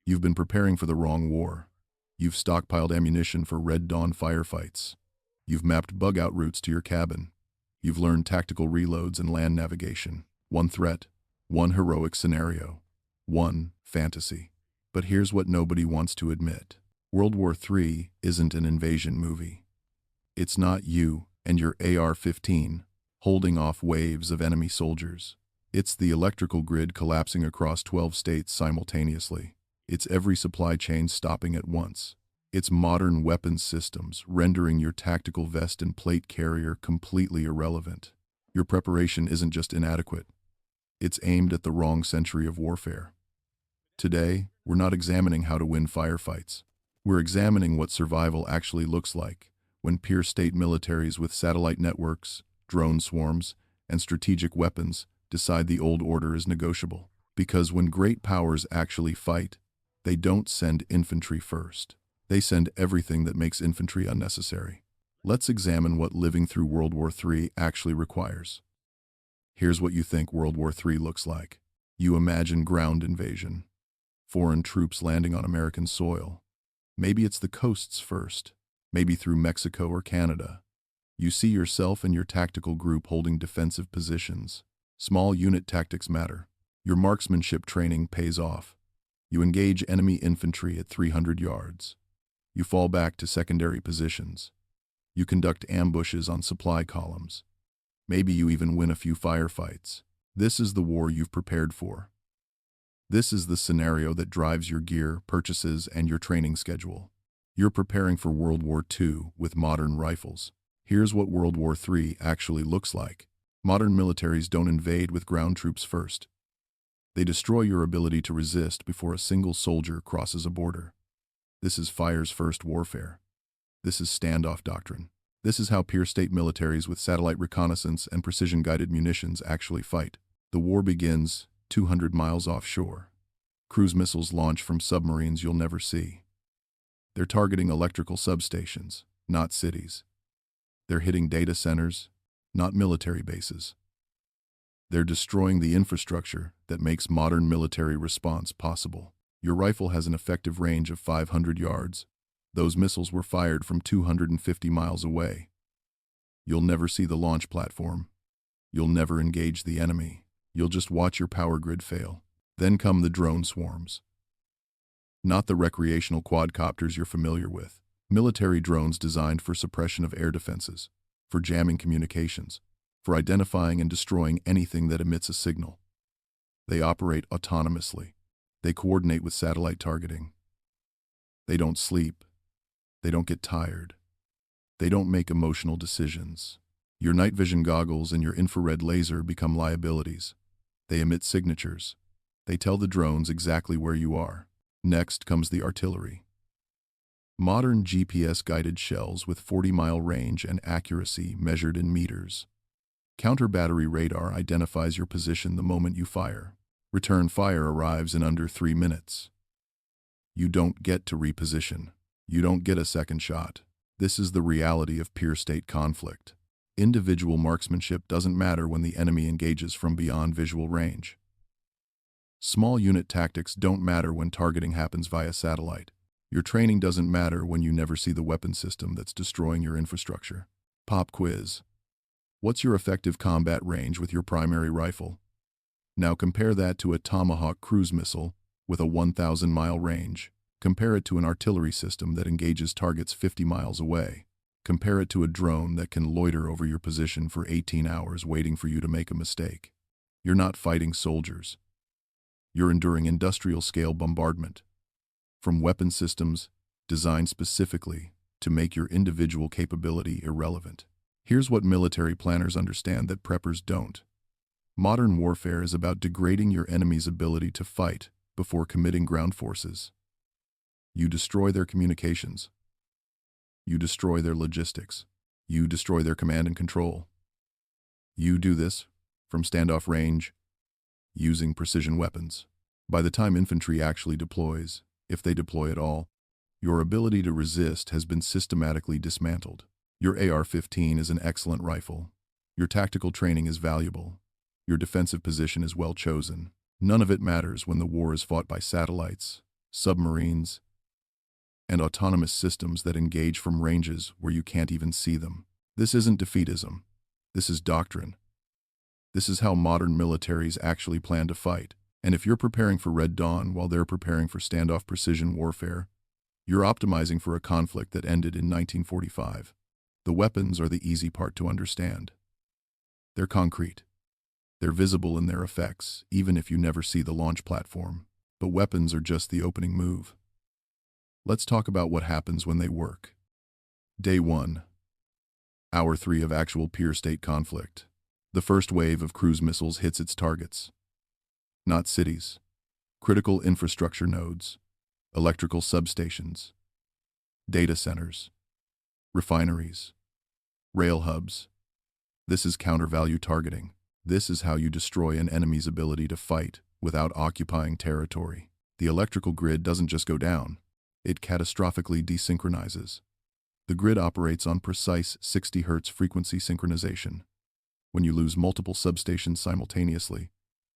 You've been preparing for the wrong war. You've stockpiled ammunition for Red Dawn firefights. You've mapped bug-out routes to your cabin. You've learned tactical reloads and land navigation. One threat, one heroic scenario, one fantasy. But here's what nobody wants to admit. World War III isn't an invasion movie. It's not you and your AR-15 holding off waves of enemy soldiers. It's the electrical grid collapsing across 12 states simultaneously. It's every supply chain stopping at once. It's modern weapons systems rendering your tactical vest and plate carrier completely irrelevant. Your preparation isn't just inadequate. It's aimed at the wrong century of warfare. Today, we're not examining how to win firefights. We're examining what survival actually looks like when peer state militaries with satellite networks, drone swarms, and strategic weapons decide the old order is negotiable. Because when great powers actually fight, they don't send infantry first. They send everything that makes infantry unnecessary. Let's examine what living through World War III actually requires. Here's what you think World War III looks like. You imagine ground invasion. Foreign troops landing on American soil. Maybe it's the coasts first. Maybe through Mexico or Canada. You see yourself and your tactical group holding defensive positions. Small unit tactics matter. Your marksmanship training pays off. You engage enemy infantry at 300 yards. You fall back to secondary positions. You conduct ambushes on supply columns. Maybe you even win a few firefights. This is the war you've prepared for. This is the scenario that drives your gear, purchases, and your training schedule. You're preparing for World War II with modern rifles. Here's what World War III actually looks like. Modern militaries don't invade with ground troops first. They destroy your ability to resist before a single soldier crosses a border. This is fire's first warfare. This is standoff doctrine. This is how peer state militaries with satellite reconnaissance and precision-guided munitions actually fight. The war begins 200 miles offshore. Cruise missiles launch from submarines you'll never see. They're targeting electrical substations, not cities. They're hitting data centers, not military bases. They're destroying the infrastructure that makes modern military response possible. Your rifle has an effective range of 500 yards. Those missiles were fired from 250 miles away. You'll never see the launch platform. You'll never engage the enemy. You'll just watch your power grid fail. Then come the drone swarms. Not the recreational quadcopters you're familiar with. Military drones designed for suppression of air defenses, for jamming communications, for identifying and destroying anything that emits a signal. They operate autonomously. They coordinate with satellite targeting. They don't sleep. They don't get tired. They don't make emotional decisions. Your night vision goggles and your infrared laser become liabilities. They emit signatures. They tell the drones exactly where you are. Next comes the artillery. Modern GPS-guided shells with 40-mile range and accuracy measured in meters. Counter-battery radar identifies your position the moment you fire. Return fire arrives in under 3 minutes. You don't get to reposition. You don't get a second shot. This is the reality of peer state conflict. Individual marksmanship doesn't matter when the enemy engages from beyond visual range. Small unit tactics don't matter when targeting happens via satellite. Your training doesn't matter when you never see the weapon system that's destroying your infrastructure. Pop quiz. What's your effective combat range with your primary rifle? Now compare that to a Tomahawk cruise missile with a 1,000-mile range. Compare it to an artillery system that engages targets 50 miles away. Compare it to a drone that can loiter over your position for 18 hours waiting for you to make a mistake. You're not fighting soldiers. You're enduring industrial-scale bombardment. From weapon systems designed specifically to make your individual capability irrelevant. Here's what military planners understand that preppers don't. Modern warfare is about degrading your enemy's ability to fight before committing ground forces. You destroy their communications. You destroy their logistics. You destroy their command and control. You do this from standoff range using precision weapons. By the time infantry actually deploys, if they deploy at all, your ability to resist has been systematically dismantled. Your AR-15 is an excellent rifle. Your tactical training is valuable. Your defensive position is well chosen. None of it matters when the war is fought by satellites, submarines, and autonomous systems that engage from ranges where you can't even see them. This isn't defeatism. This is doctrine. This is how modern militaries actually plan to fight. And if you're preparing for Red Dawn while they're preparing for standoff precision warfare, you're optimizing for a conflict that ended in 1945. The weapons are the easy part to understand. They're concrete. They're visible in their effects, even if you never see the launch platform. But weapons are just the opening move. Let's talk about what happens when they work. Day 1. Hour 3 of actual peer-state conflict. The first wave of cruise missiles hits its targets. Not cities. Critical infrastructure nodes. Electrical substations. Data centers. Refineries. Rail hubs. This is counter-value targeting. This is how you destroy an enemy's ability to fight without occupying territory. The electrical grid doesn't just go down. It catastrophically desynchronizes. The grid operates on precise 60 Hz frequency synchronization. When you lose multiple substations simultaneously,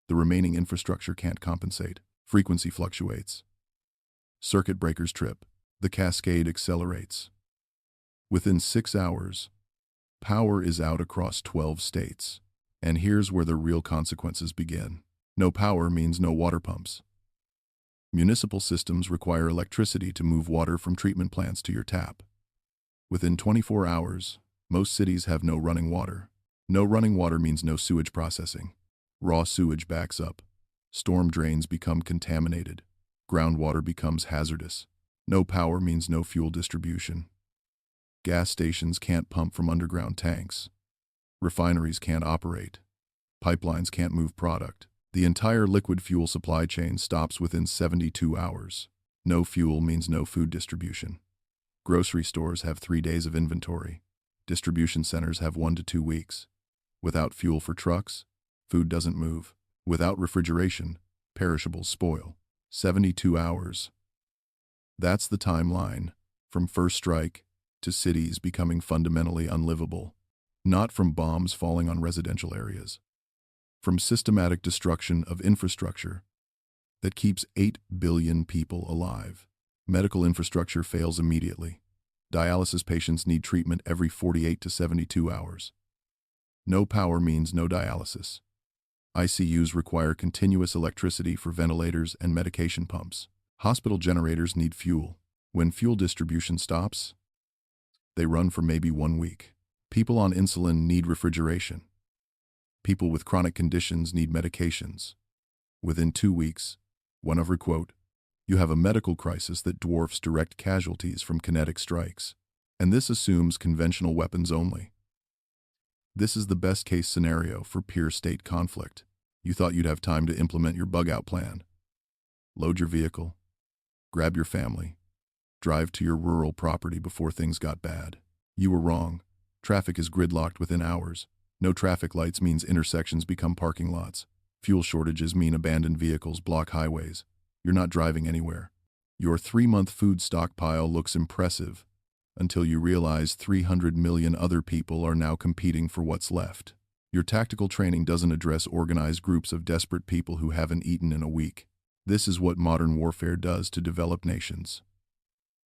the remaining infrastructure can't compensate. Frequency fluctuates. Circuit breakers trip. The cascade accelerates. Within 6 hours, power is out across 12 states. And here's where the real consequences begin. No power means no water pumps. Municipal systems require electricity to move water from treatment plants to your tap. Within 24 hours, most cities have no running water. No running water means no sewage processing. Raw sewage backs up. Storm drains become contaminated. Groundwater becomes hazardous. No power means no fuel distribution. Gas stations can't pump from underground tanks. Refineries can't operate. Pipelines can't move product. The entire liquid fuel supply chain stops within 72 hours. No fuel means no food distribution. Grocery stores have 3 days of inventory. Distribution centers have 1 to 2 weeks. Without fuel for trucks, food doesn't move. Without refrigeration, perishables spoil. 72 hours. That's the timeline, from first strike to cities becoming fundamentally unlivable. Not from bombs falling on residential areas. From systematic destruction of infrastructure that keeps 8 billion people alive. Medical infrastructure fails immediately. Dialysis patients need treatment every 48 to 72 hours. No power means no dialysis. ICUs require continuous electricity for ventilators and medication pumps. Hospital generators need fuel. When fuel distribution stops, they run for maybe 1 week. People on insulin need refrigeration. People with chronic conditions need medications. Within 2 weeks, one every quote, you have a medical crisis that dwarfs direct casualties from kinetic strikes. And this assumes conventional weapons only. This is the best-case scenario for peer-state conflict. You thought you'd have time to implement your bug-out plan. Load your vehicle, grab your family, drive to your rural property before things got bad. You were wrong. Traffic is gridlocked within hours. No traffic lights means intersections become parking lots. Fuel shortages mean abandoned vehicles block highways. You're not driving anywhere. Your 3-month food stockpile looks impressive until you realize 300 million other people are now competing for what's left. Your tactical training doesn't address organized groups of desperate people who haven't eaten in a week. This is what modern warfare does to developed nations.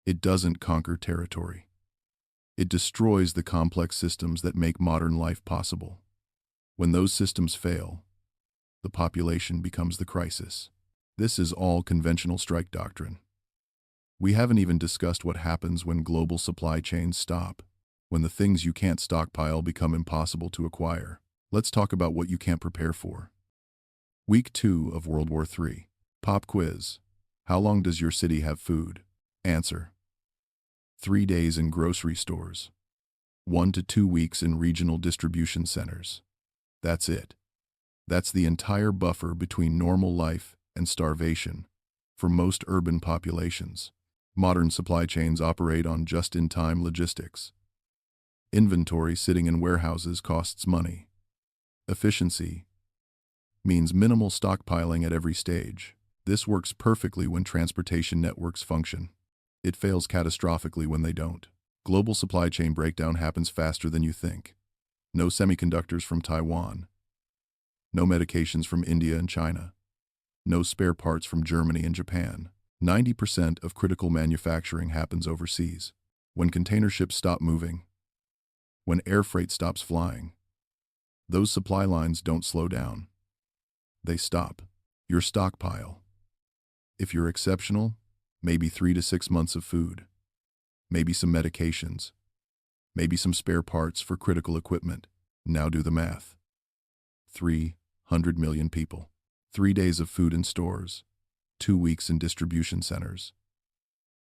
It doesn't conquer territory. It destroys the complex systems that make modern life possible. When those systems fail, the population becomes the crisis. This is all conventional strike doctrine. We haven't even discussed what happens when global supply chains stop, when the things you can't stockpile become impossible to acquire. Let's talk about what you can't prepare for. Week 2 of World War III. Pop quiz. How long does your city have food? Answer: 3 days in grocery stores. 1 to 2 weeks in regional distribution centers. That's it. That's the entire buffer between normal life and starvation for most urban populations. Modern supply chains operate on just-in-time logistics. Inventory sitting in warehouses costs money. Efficiency means minimal stockpiling at every stage. This works perfectly when transportation networks function. It fails catastrophically when they don't. Global supply chain breakdown happens faster than you think. No semiconductors from Taiwan. No medications from India and China. No spare parts from Germany and Japan. 90% of critical manufacturing happens overseas. When container ships stop moving, when air freight stops flying, those supply lines don't slow down. They stop. Your stockpile. If you're exceptional, maybe 3 to 6 months of food, maybe some medications, maybe some spare parts for critical equipment. Now do the math. 300 million people. 3 days of food in stores, 2 weeks in distribution centers.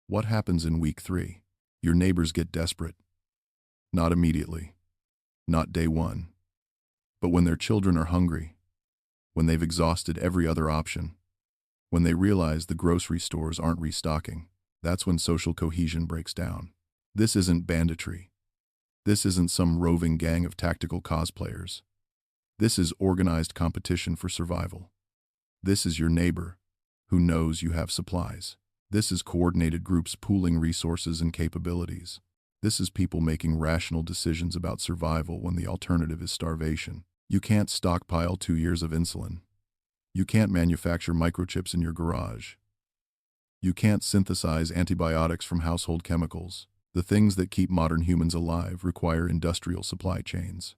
What happens in week 3? Your neighbors get desperate. Not immediately. Not day one. But when their children are hungry, when they've exhausted every other option, when they realize the grocery stores aren't restocking, that's when social cohesion breaks down. This isn't banditry. This isn't some roving gang of tactical cosplayers. This is organized competition for survival. This is your neighbor, who knows you have supplies. This is coordinated groups pooling resources and capabilities. This is people making rational decisions about survival when the alternative is starvation. You can't stockpile 2 years of insulin. You can't manufacture microchips in your garage. You can't synthesize antibiotics from household chemicals. The things that keep modern humans alive require industrial supply chains.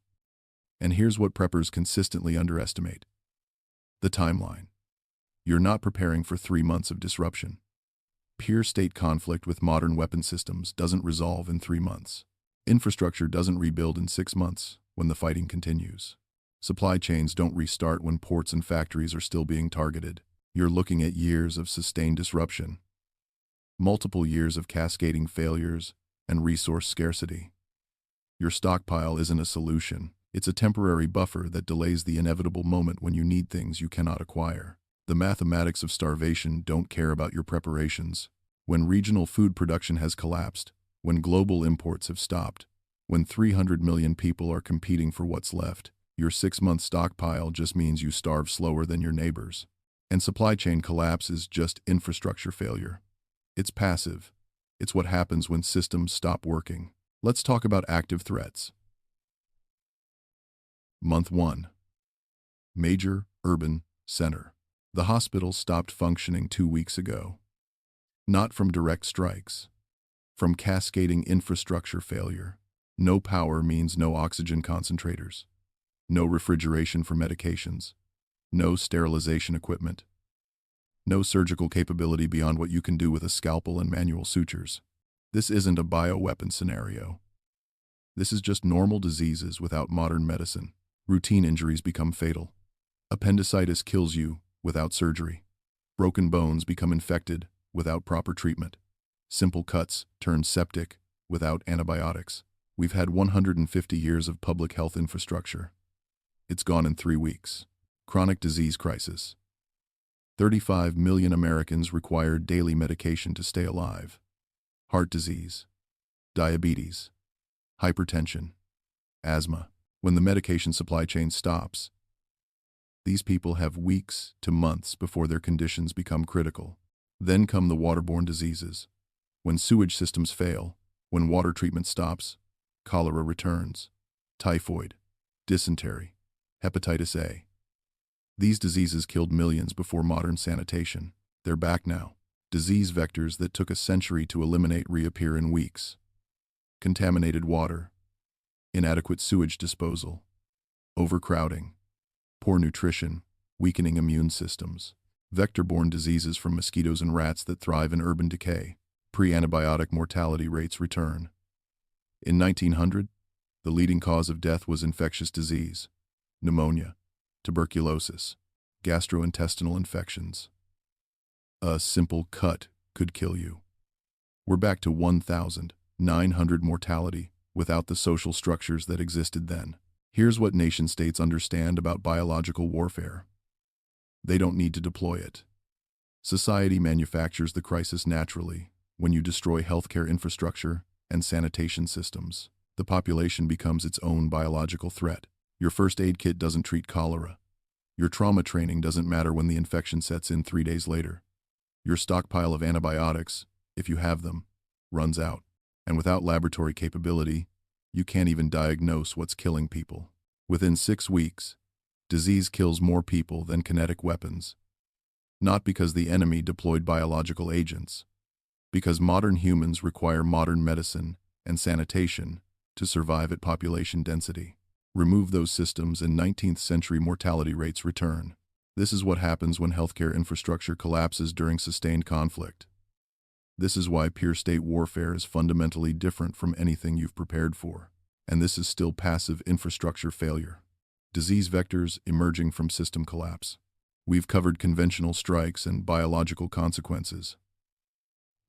And here's what preppers consistently underestimate: the timeline. You're not preparing for 3 months of disruption. Peer state conflict with modern weapon systems doesn't resolve in 3 months. Infrastructure doesn't rebuild in 6 months when the fighting continues. Supply chains don't restart when ports and factories are still being targeted. You're looking at years of sustained disruption. Multiple years of cascading failures and resource scarcity. Your stockpile isn't a solution. It's a temporary buffer that delays the inevitable moment when you need things you cannot acquire. The mathematics of starvation don't care about your preparations. When regional food production has collapsed, when global imports have stopped, when 300 million people are competing for what's left, your 6-month stockpile just means you starve slower than your neighbors. And supply chain collapse is just infrastructure failure. It's passive. It's what happens when systems stop working. Let's talk about active threats. Month 1. Major urban center. The hospital stopped functioning 2 weeks ago. Not from direct strikes. From cascading infrastructure failure. No power means no oxygen concentrators. No refrigeration for medications. No sterilization equipment. No surgical capability beyond what you can do with a scalpel and manual sutures. This isn't a bioweapon scenario. This is just normal diseases without modern medicine. Routine injuries become fatal. Appendicitis kills you without surgery. Broken bones become infected without proper treatment. Simple cuts turn septic without antibiotics. We've had 150 years of public health infrastructure. It's gone in 3 weeks. Chronic disease crisis. 35 million Americans require daily medication to stay alive. Heart disease, diabetes, hypertension, asthma. When the medication supply chain stops, these people have weeks to months before their conditions become critical. Then come the waterborne diseases. When sewage systems fail, when water treatment stops, cholera returns, typhoid, dysentery, hepatitis A. These diseases killed millions before modern sanitation. They're back now. Disease vectors that took a century to eliminate reappear in weeks. Contaminated water, inadequate sewage disposal, overcrowding, poor nutrition, weakening immune systems, vector-borne diseases from mosquitoes and rats that thrive in urban decay. Pre-antibiotic mortality rates return. In 1900, the leading cause of death was infectious disease, pneumonia, tuberculosis, gastrointestinal infections. A simple cut could kill you. We're back to 1,900 mortality without the social structures that existed then. Here's what nation-states understand about biological warfare. They don't need to deploy it. Society manufactures the crisis naturally. When you destroy healthcare infrastructure and sanitation systems, the population becomes its own biological threat. Your first aid kit doesn't treat cholera. Your trauma training doesn't matter when the infection sets in 3 days later. Your stockpile of antibiotics, if you have them, runs out. And without laboratory capability, you can't even diagnose what's killing people. Within 6 weeks, disease kills more people than kinetic weapons. Not because the enemy deployed biological agents, because modern humans require modern medicine and sanitation to survive at population density. Remove those systems and 19th century mortality rates return. This is what happens when healthcare infrastructure collapses during sustained conflict. This is why peer state warfare is fundamentally different from anything you've prepared for. And this is still passive infrastructure failure. Disease vectors emerging from system collapse. We've covered conventional strikes and biological consequences.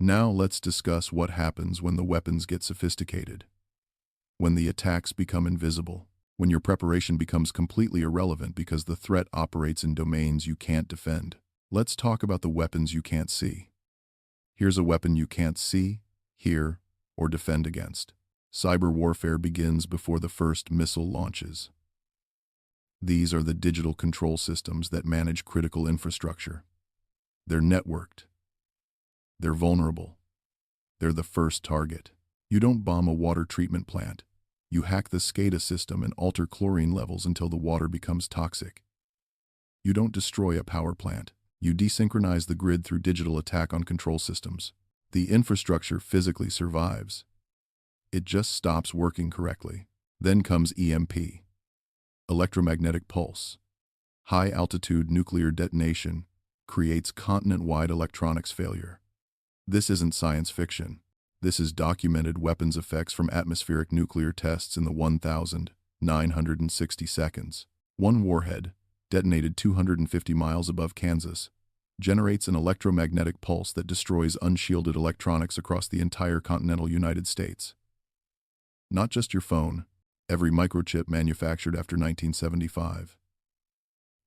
Now let's discuss what happens when the weapons get sophisticated. When the attacks become invisible. When your preparation becomes completely irrelevant because the threat operates in domains you can't defend. Let's talk about the weapons you can't see. Here's a weapon you can't see, hear, or defend against. Cyber warfare begins before the first missile launches. These are the digital control systems that manage critical infrastructure. They're networked. They're vulnerable. They're the first target. You don't bomb a water treatment plant. You hack the SCADA system and alter chlorine levels until the water becomes toxic. You don't destroy a power plant. You desynchronize the grid through digital attack on control systems. The infrastructure physically survives. It just stops working correctly. Then comes EMP. Electromagnetic pulse. High-altitude nuclear detonation creates continent-wide electronics failure. This isn't science fiction. This is documented weapons effects from atmospheric nuclear tests in the 1,960 seconds. One warhead, detonated 250 miles above Kansas, generates an electromagnetic pulse that destroys unshielded electronics across the entire continental United States. Not just your phone, every microchip manufactured after 1975.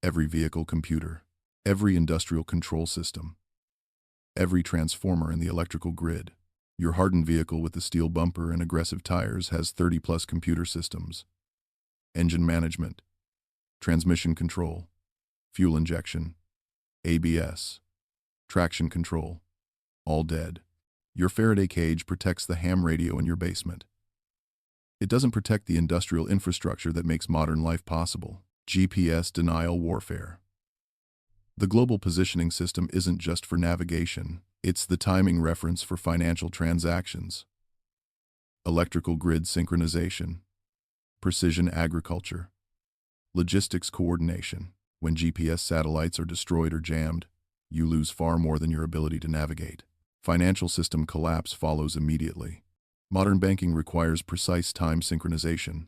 Every vehicle computer, every industrial control system, every transformer in the electrical grid. Your hardened vehicle with the steel bumper and aggressive tires has 30-plus computer systems. Engine management, transmission control, fuel injection, ABS, traction control, all dead. Your Faraday cage protects the ham radio in your basement. It doesn't protect the industrial infrastructure that makes modern life possible. GPS denial warfare. The global positioning system isn't just for navigation. It's the timing reference for financial transactions. Electrical grid synchronization. Precision agriculture. Logistics coordination. When GPS satellites are destroyed or jammed, you lose far more than your ability to navigate. Financial system collapse follows immediately. Modern banking requires precise time synchronization.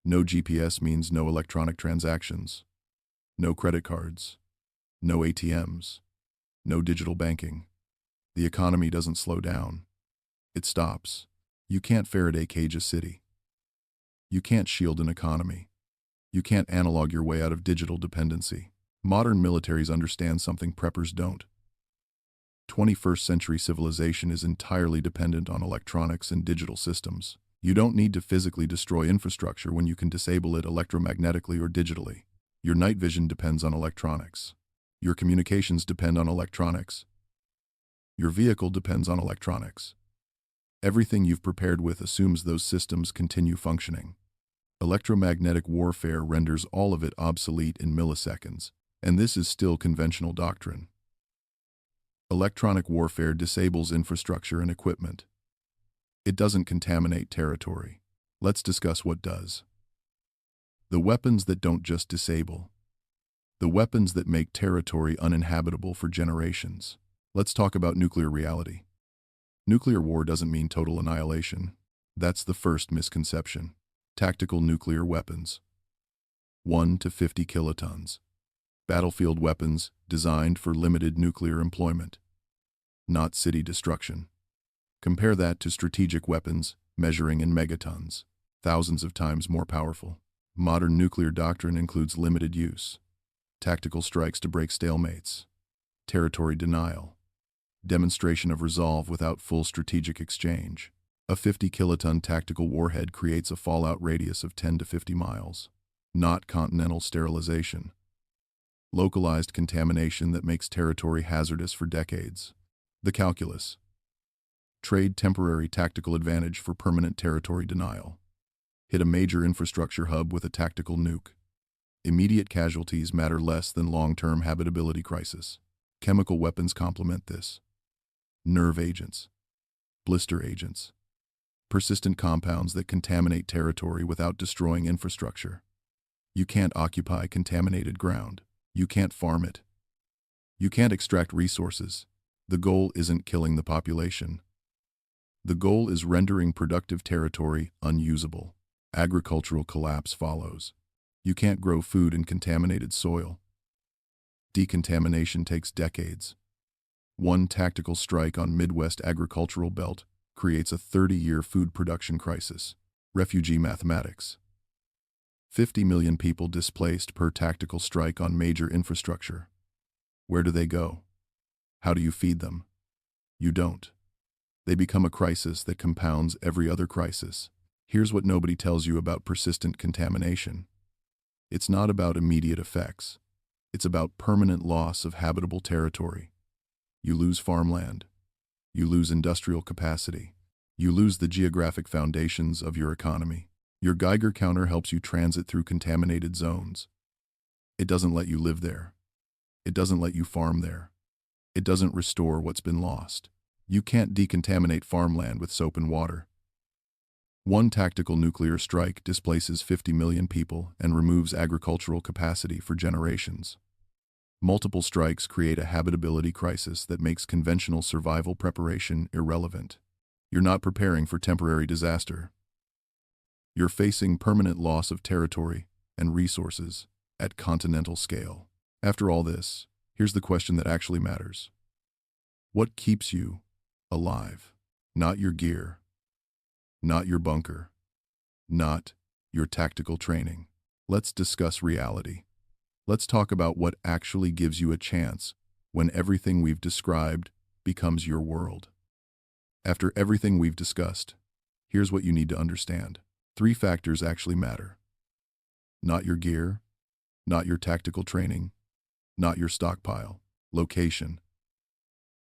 No GPS means no electronic transactions. No credit cards. No ATMs. No digital banking. The economy doesn't slow down. It stops. You can't Faraday cage a city. You can't shield an economy. You can't analog your way out of digital dependency. Modern militaries understand something preppers don't. 21st century civilization is entirely dependent on electronics and digital systems. You don't need to physically destroy infrastructure when you can disable it electromagnetically or digitally. Your night vision depends on electronics. Your communications depend on electronics. Your vehicle depends on electronics. Everything you've prepared with assumes those systems continue functioning. Electromagnetic warfare renders all of it obsolete in milliseconds, and this is still conventional doctrine. Electronic warfare disables infrastructure and equipment. It doesn't contaminate territory. Let's discuss what does. The weapons that don't just disable. The weapons that make territory uninhabitable for generations. Let's talk about nuclear reality. Nuclear war doesn't mean total annihilation. That's the first misconception. Tactical nuclear weapons. 1 to 50 kilotons. Battlefield weapons designed for limited nuclear employment. Not city destruction. Compare that to strategic weapons measuring in megatons, thousands of times more powerful. Modern nuclear doctrine includes limited use, tactical strikes to break stalemates, territory denial, demonstration of resolve without full strategic exchange. A 50-kiloton tactical warhead creates a fallout radius of 10 to 50 miles. Not continental sterilization. Localized contamination that makes territory hazardous for decades. The calculus. Trade temporary tactical advantage for permanent territory denial. Hit a major infrastructure hub with a tactical nuke. Immediate casualties matter less than long-term habitability crisis. Chemical weapons complement this. Nerve agents, blister agents, persistent compounds that contaminate territory without destroying infrastructure. You can't occupy contaminated ground. You can't farm it. You can't extract resources. The goal isn't killing the population. The goal is rendering productive territory unusable. Agricultural collapse follows. You can't grow food in contaminated soil. Decontamination takes decades. One tactical strike on Midwest agricultural belt creates a 30-year food production crisis. Refugee mathematics. 50 million people displaced per tactical strike on major infrastructure. Where do they go? How do you feed them? You don't. They become a crisis that compounds every other crisis. Here's what nobody tells you about persistent contamination. It's not about immediate effects. It's about permanent loss of habitable territory. You lose farmland. You lose industrial capacity. You lose the geographic foundations of your economy. Your Geiger counter helps you transit through contaminated zones. It doesn't let you live there. It doesn't let you farm there. It doesn't restore what's been lost. You can't decontaminate farmland with soap and water. One tactical nuclear strike displaces 50 million people and removes agricultural capacity for generations. Multiple strikes create a habitability crisis that makes conventional survival preparation irrelevant. You're not preparing for temporary disaster. You're facing permanent loss of territory and resources at continental scale. After all this, here's the question that actually matters. What keeps you alive? Not your gear, not your bunker, not your tactical training. Let's discuss reality. Let's talk about what actually gives you a chance when everything we've described becomes your world. After everything we've discussed, here's what you need to understand. 3 factors actually matter. Not your gear, not your tactical training, not your stockpile. Location,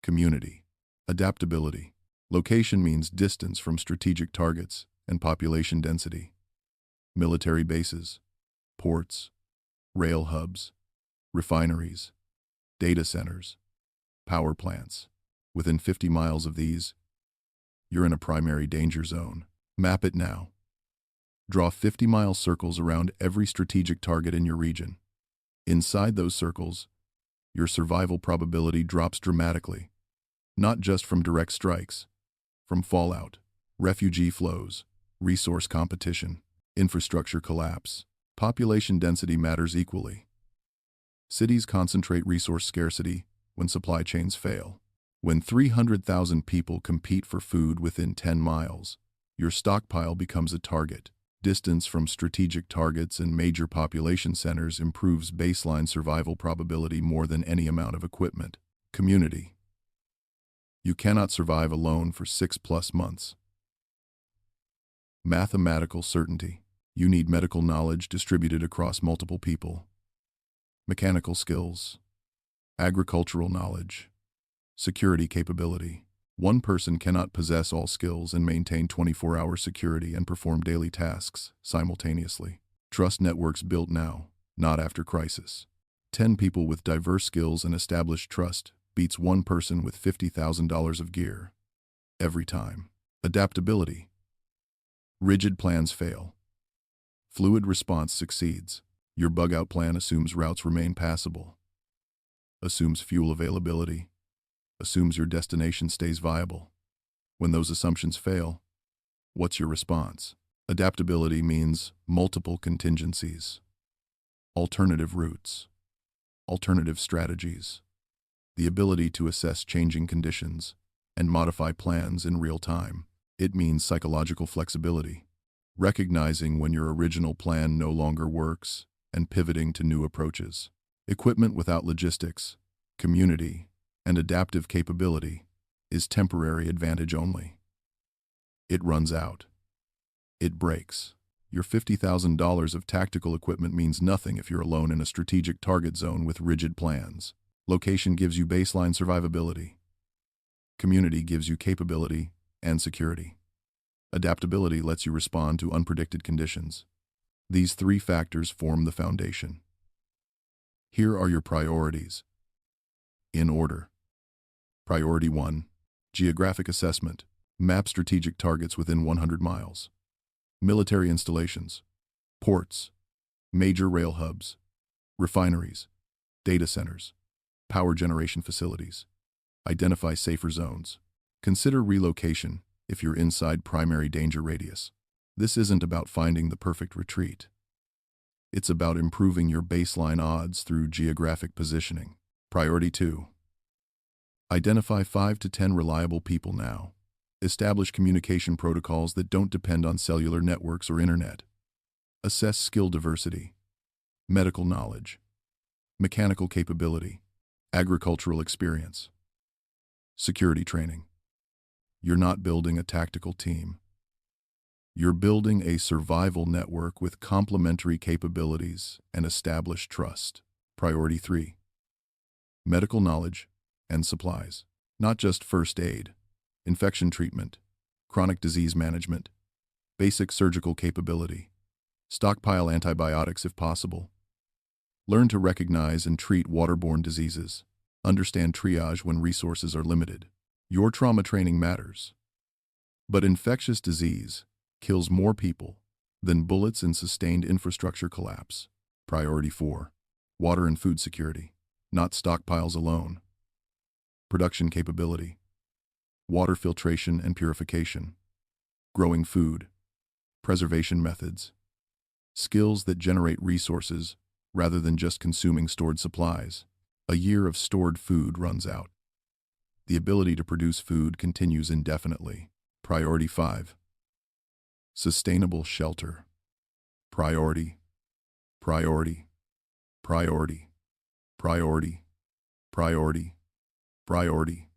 community, adaptability. Location means distance from strategic targets and population density. Military bases, ports, rail hubs, refineries, data centers, power plants. Within 50 miles of these, you're in a primary danger zone. Map it now. Draw 50-mile circles around every strategic target in your region. Inside those circles, your survival probability drops dramatically, not just from direct strikes, from fallout, refugee flows, resource competition, infrastructure collapse. Population density matters equally. Cities concentrate resource scarcity when supply chains fail. When 300,000 people compete for food within 10 miles, your stockpile becomes a target. Distance from strategic targets and major population centers improves baseline survival probability more than any amount of equipment. Community. You cannot survive alone for 6+ months. Mathematical certainty. You need medical knowledge distributed across multiple people. Mechanical skills. Agricultural knowledge. Security capability. One person cannot possess all skills and maintain 24-hour security and perform daily tasks simultaneously. Trust networks built now, not after crisis. 10 people with diverse skills and established trust beats one person with $50,000 of gear. Every time. Adaptability. Rigid plans fail. Fluid response succeeds. Your bug-out plan assumes routes remain passable, assumes fuel availability, assumes your destination stays viable. When those assumptions fail, what's your response? Adaptability means multiple contingencies, alternative routes, alternative strategies, the ability to assess changing conditions and modify plans in real time. It means psychological flexibility, recognizing when your original plan no longer works and pivoting to new approaches. Equipment without logistics, community, and adaptive capability is temporary advantage only. It runs out. It breaks. Your $50,000 of tactical equipment means nothing if you're alone in a strategic target zone with rigid plans. Location gives you baseline survivability. Community gives you capability and security. Adaptability lets you respond to unpredicted conditions. These 3 factors form the foundation. Here are your priorities. In order. Priority 1. Geographic assessment. Map strategic targets within 100 miles. Military installations. Ports. Major rail hubs. Refineries. Data centers. Power generation facilities. Identify safer zones. Consider relocation if you're inside primary danger radius. This isn't about finding the perfect retreat. It's about improving your baseline odds through geographic positioning. Priority 2. Identify 5 to 10 reliable people now. Establish communication protocols that don't depend on cellular networks or internet. Assess skill diversity. Medical knowledge. Mechanical capability. Agricultural experience. Security training. You're not building a tactical team. You're building a survival network with complementary capabilities and established trust. Priority 3. Medical knowledge and supplies. Not just first aid, infection treatment, chronic disease management, basic surgical capability. Stockpile antibiotics if possible. Learn to recognize and treat waterborne diseases. Understand triage when resources are limited. Your trauma training matters. But infectious disease kills more people than bullets in sustained infrastructure collapse. Priority 4. Water and food security. Not stockpiles alone. Production capability. Water filtration and purification. Growing food. Preservation methods. Skills that generate resources rather than just consuming stored supplies. A year of stored food runs out. The ability to produce food continues indefinitely. Priority 5. Sustainable shelter. Priority. Priority. Priority. Priority. Priority. Priority.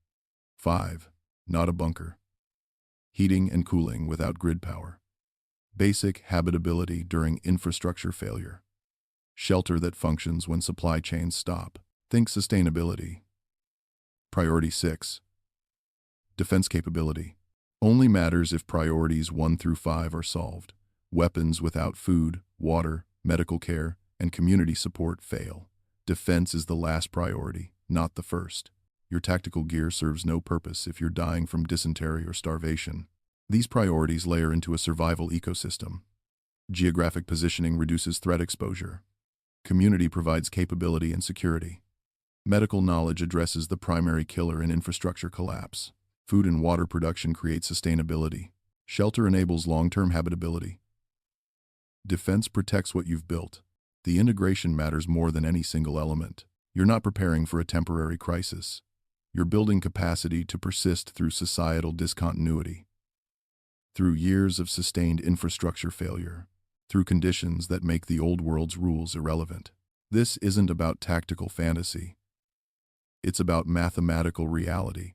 5. Not a bunker. Heating and cooling without grid power. Basic habitability during infrastructure failure. Shelter that functions when supply chains stop. Think sustainability. Priority 6. Defense capability. Only matters if priorities 1 through 5 are solved. Weapons without food, water, medical care, and community support fail. Defense is the last priority, not the first. Your tactical gear serves no purpose if you're dying from dysentery or starvation. These priorities layer into a survival ecosystem. Geographic positioning reduces threat exposure. Community provides capability and security. Medical knowledge addresses the primary killer in infrastructure collapse. Food and water production create sustainability. Shelter enables long-term habitability. Defense protects what you've built. The integration matters more than any single element. You're not preparing for a temporary crisis. You're building capacity to persist through societal discontinuity. Through years of sustained infrastructure failure. Through conditions that make the old world's rules irrelevant. This isn't about tactical fantasy. It's about mathematical reality.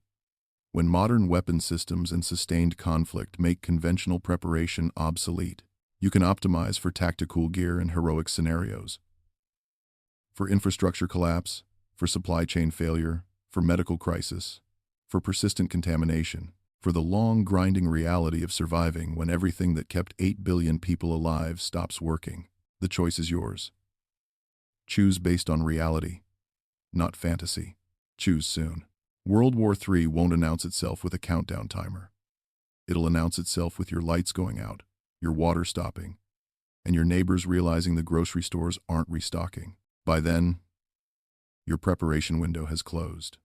When modern weapon systems and sustained conflict make conventional preparation obsolete, you can optimize for tactical gear in heroic scenarios. For infrastructure collapse, for supply chain failure, for medical crisis, for persistent contamination, for the long grinding reality of surviving when everything that kept 8 billion people alive stops working. The choice is yours. Choose based on reality, not fantasy. Choose soon. World War III won't announce itself with a countdown timer. It'll announce itself with your lights going out, your water stopping, and your neighbors realizing the grocery stores aren't restocking. By then, your preparation window has closed.